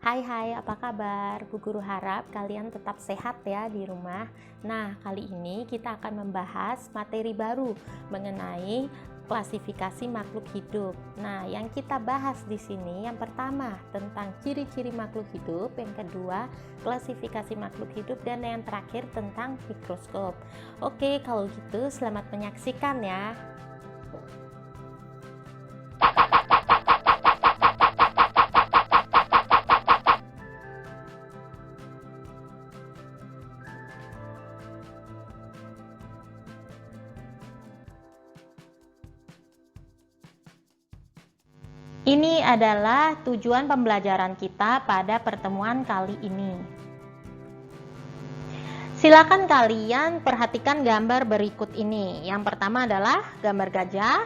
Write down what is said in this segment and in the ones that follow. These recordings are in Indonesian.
Hai, apa kabar? Bu Guru harap kalian tetap sehat ya di rumah. Nah, kali ini kita akan membahas materi baru mengenai klasifikasi makhluk hidup. Nah, yang kita bahas di sini yang pertama tentang ciri-ciri makhluk hidup, yang kedua klasifikasi makhluk hidup, dan yang terakhir tentang mikroskop. Oke, kalau gitu selamat menyaksikan ya. Ini adalah tujuan pembelajaran kita pada pertemuan kali ini. Silakan kalian perhatikan gambar berikut ini. Yang pertama adalah gambar gajah,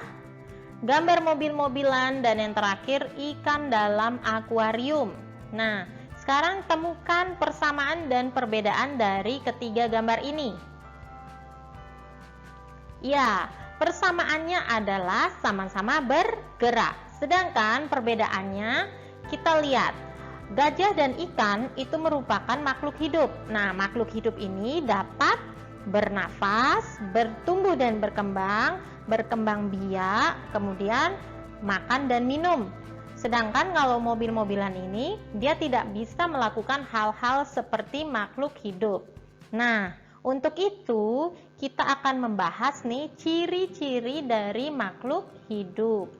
gambar mobil-mobilan, dan yang terakhir ikan dalam akuarium. Nah, sekarang temukan persamaan dan perbedaan dari ketiga gambar ini. Ya, persamaannya adalah sama-sama bergerak. Sedangkan perbedaannya kita lihat, gajah dan ikan itu merupakan makhluk hidup. Nah, makhluk hidup ini dapat bernafas, bertumbuh dan berkembang biak, kemudian makan dan minum. Sedangkan kalau mobil-mobilan ini, dia tidak bisa melakukan hal-hal seperti makhluk hidup. Nah, untuk itu kita akan membahas nih ciri-ciri dari makhluk hidup.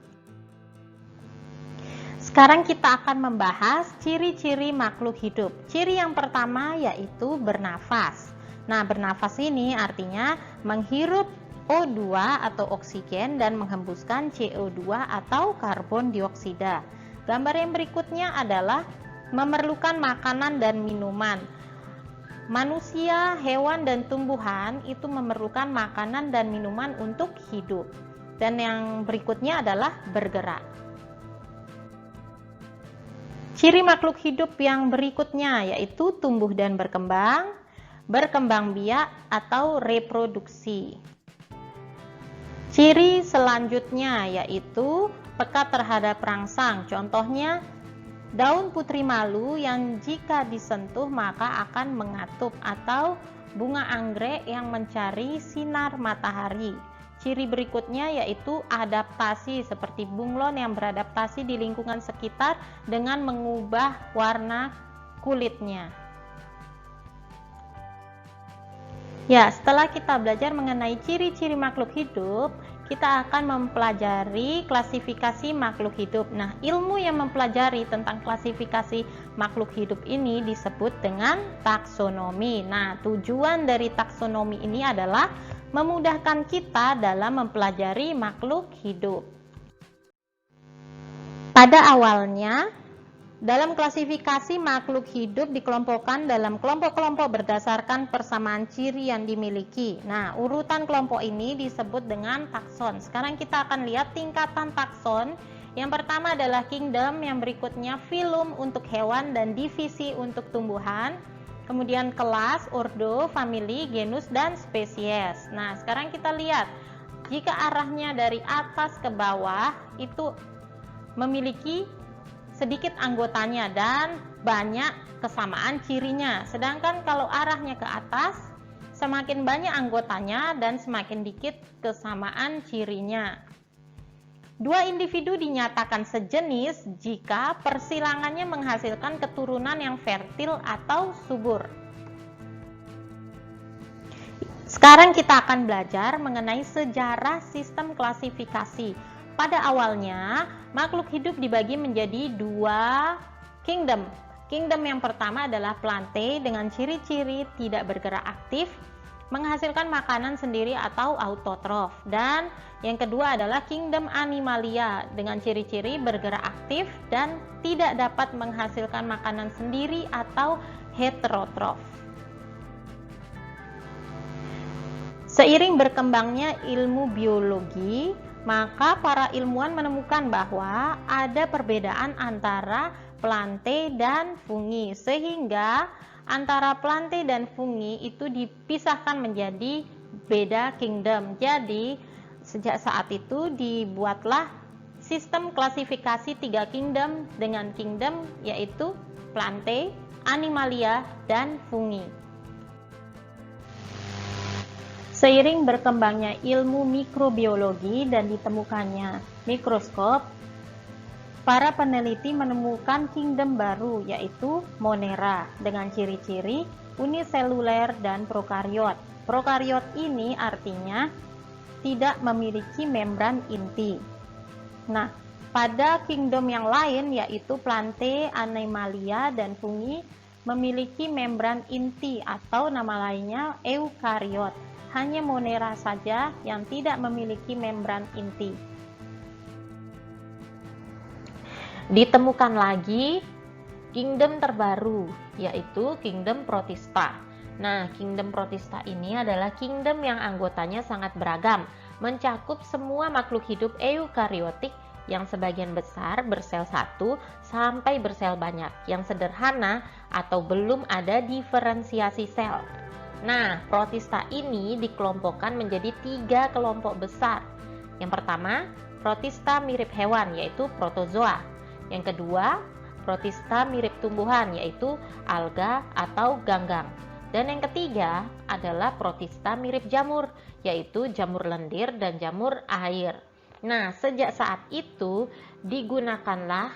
Sekarang kita akan membahas ciri-ciri makhluk hidup. Ciri yang pertama yaitu bernafas. Nah, bernafas ini artinya menghirup O2 atau oksigen dan menghembuskan CO2 atau karbon dioksida. Gambar yang berikutnya adalah memerlukan makanan dan minuman. Manusia, hewan, dan tumbuhan itu memerlukan makanan dan minuman untuk hidup. Dan yang berikutnya adalah bergerak. Ciri makhluk hidup yang berikutnya yaitu tumbuh dan berkembang biak atau reproduksi. Ciri selanjutnya yaitu peka terhadap rangsang. Contohnya daun putri malu yang jika disentuh maka akan mengatup, atau bunga anggrek yang mencari sinar matahari. Ciri berikutnya yaitu adaptasi, seperti bunglon yang beradaptasi di lingkungan sekitar dengan mengubah warna kulitnya. Ya, setelah kita belajar mengenai ciri-ciri makhluk hidup, kita akan mempelajari klasifikasi makhluk hidup. Nah, ilmu yang mempelajari tentang klasifikasi makhluk hidup ini disebut dengan taksonomi. Nah, tujuan dari taksonomi ini adalah memudahkan kita dalam mempelajari makhluk hidup. Pada awalnya, dalam klasifikasi makhluk hidup dikelompokkan dalam kelompok-kelompok berdasarkan persamaan ciri yang dimiliki. Nah, urutan kelompok ini disebut dengan takson. Sekarang kita akan lihat tingkatan takson. Yang pertama adalah kingdom, yang berikutnya filum untuk hewan dan divisi untuk tumbuhan. Kemudian kelas, ordo, famili, genus, dan spesies. Nah, sekarang kita lihat, jika arahnya dari atas ke bawah itu memiliki sedikit anggotanya dan banyak kesamaan cirinya. Sedangkan kalau arahnya ke atas, semakin banyak anggotanya dan semakin dikit kesamaan cirinya. Dua individu dinyatakan sejenis jika persilangannya menghasilkan keturunan yang fertil atau subur. Sekarang kita akan belajar mengenai sejarah sistem klasifikasi. Pada awalnya, makhluk hidup dibagi menjadi dua kingdom. Kingdom yang pertama adalah plante dengan ciri-ciri tidak bergerak aktif, menghasilkan makanan sendiri atau autotrof. Dan yang kedua adalah kingdom animalia dengan ciri-ciri bergerak aktif dan tidak dapat menghasilkan makanan sendiri atau heterotrof. Seiring berkembangnya ilmu biologi, maka para ilmuwan menemukan bahwa ada perbedaan antara plante dan fungi, sehingga antara plante dan fungi itu dipisahkan menjadi beda kingdom. Jadi sejak saat itu dibuatlah sistem klasifikasi 3 kingdom dengan kingdom yaitu Plantae, Animalia, dan Fungi. Seiring berkembangnya ilmu mikrobiologi dan ditemukannya mikroskop, para peneliti menemukan kingdom baru yaitu Monera dengan ciri-ciri uniseluler dan prokariot. Prokariot ini artinya tidak memiliki membran inti. Nah, pada kingdom yang lain yaitu Plantae, Animalia, dan Fungi memiliki membran inti atau nama lainnya eukariot. Hanya Monera saja yang tidak memiliki membran inti. Ditemukan lagi kingdom terbaru yaitu kingdom Protista. Nah, kingdom Protista ini adalah kingdom yang anggotanya sangat beragam, mencakup semua makhluk hidup eukariotik yang sebagian besar bersel satu sampai bersel banyak, yang sederhana atau belum ada diferensiasi sel. Nah, Protista ini dikelompokkan menjadi 3 kelompok besar. Yang pertama, Protista mirip hewan yaitu protozoa. Yang kedua, Protista mirip tumbuhan yaitu alga atau ganggang. Dan yang ketiga adalah Protista mirip jamur yaitu jamur lendir dan jamur air. Nah, sejak saat itu digunakanlah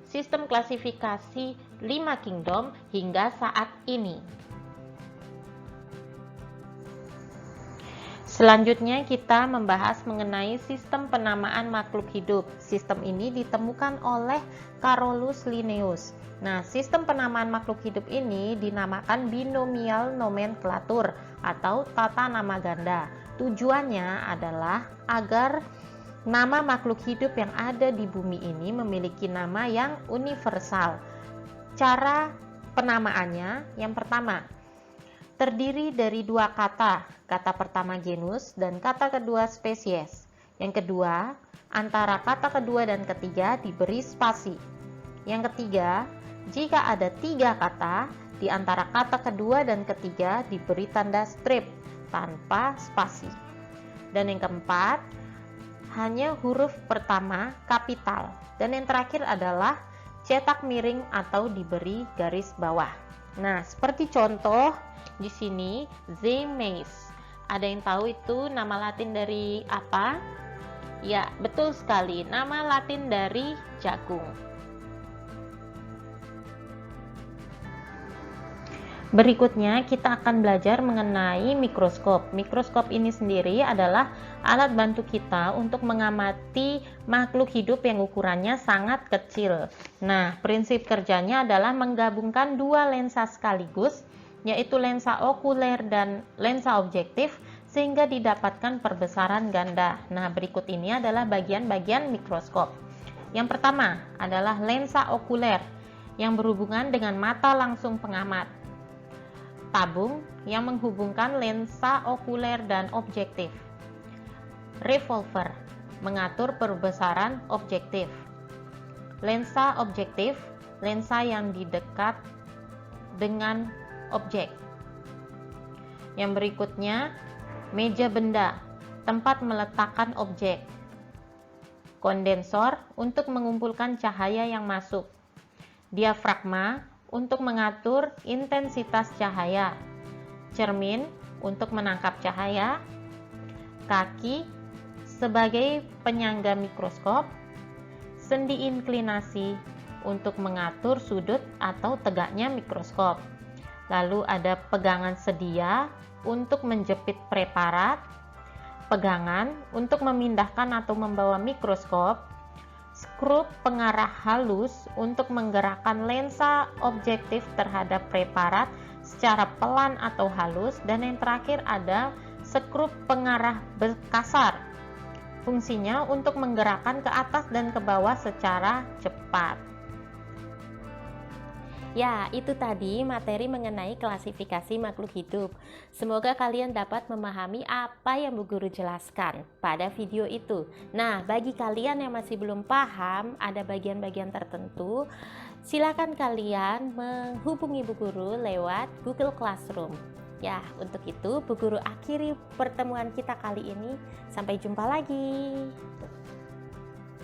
sistem klasifikasi 5 kingdom hingga saat ini. Selanjutnya kita membahas mengenai sistem penamaan makhluk hidup. Sistem ini ditemukan oleh Carolus Linnaeus. Nah, sistem penamaan makhluk hidup ini dinamakan binomial nomenklatur atau tata nama ganda. Tujuannya adalah agar nama makhluk hidup yang ada di bumi ini memiliki nama yang universal. Cara penamaannya yang pertama, terdiri dari 2 kata. Kata pertama genus dan kata kedua spesies. Yang kedua, antara kata kedua dan ketiga diberi spasi. Yang ketiga, jika ada 3 kata, di antara kata kedua dan ketiga diberi tanda strip tanpa spasi. Dan yang keempat, hanya huruf pertama kapital. Dan yang terakhir adalah cetak miring atau diberi garis bawah. Nah, seperti contoh di sini, Maize. Ada yang tahu itu nama Latin dari apa? Ya, betul sekali. Nama Latin dari jagung. Berikutnya kita akan belajar mengenai mikroskop. Mikroskop ini sendiri adalah alat bantu kita untuk mengamati makhluk hidup yang ukurannya sangat kecil. Nah, prinsip kerjanya adalah menggabungkan 2 lensa sekaligus, yaitu lensa okuler dan lensa objektif, sehingga didapatkan perbesaran ganda. Nah, berikut ini adalah bagian-bagian mikroskop. Yang pertama adalah lensa okuler yang berhubungan dengan mata langsung pengamat. Tabung yang menghubungkan lensa okuler dan objektif. Revolver mengatur perbesaran objektif. Lensa objektif, lensa yang didekat dengan objek. Yang berikutnya, meja benda, tempat meletakkan objek. Kondensor untuk mengumpulkan cahaya yang masuk. Diafragma untuk mengatur intensitas cahaya. Cermin untuk menangkap cahaya. Kaki sebagai penyangga mikroskop. Sendi inklinasi untuk mengatur sudut atau tegaknya mikroskop. Lalu ada pegangan sedia untuk menjepit preparat, pegangan untuk memindahkan atau membawa mikroskop, skrup pengarah halus untuk menggerakkan lensa objektif terhadap preparat secara pelan atau halus, dan yang terakhir ada skrup pengarah kasar. Fungsinya untuk menggerakkan ke atas dan ke bawah secara cepat. Ya, itu tadi materi mengenai klasifikasi makhluk hidup. Semoga kalian dapat memahami apa yang Bu Guru jelaskan pada video itu. Nah, bagi kalian yang masih belum paham, ada bagian-bagian tertentu, silakan kalian menghubungi Bu Guru lewat Google Classroom. Ya, untuk itu Bu Guru akhiri pertemuan kita kali ini. Sampai jumpa lagi.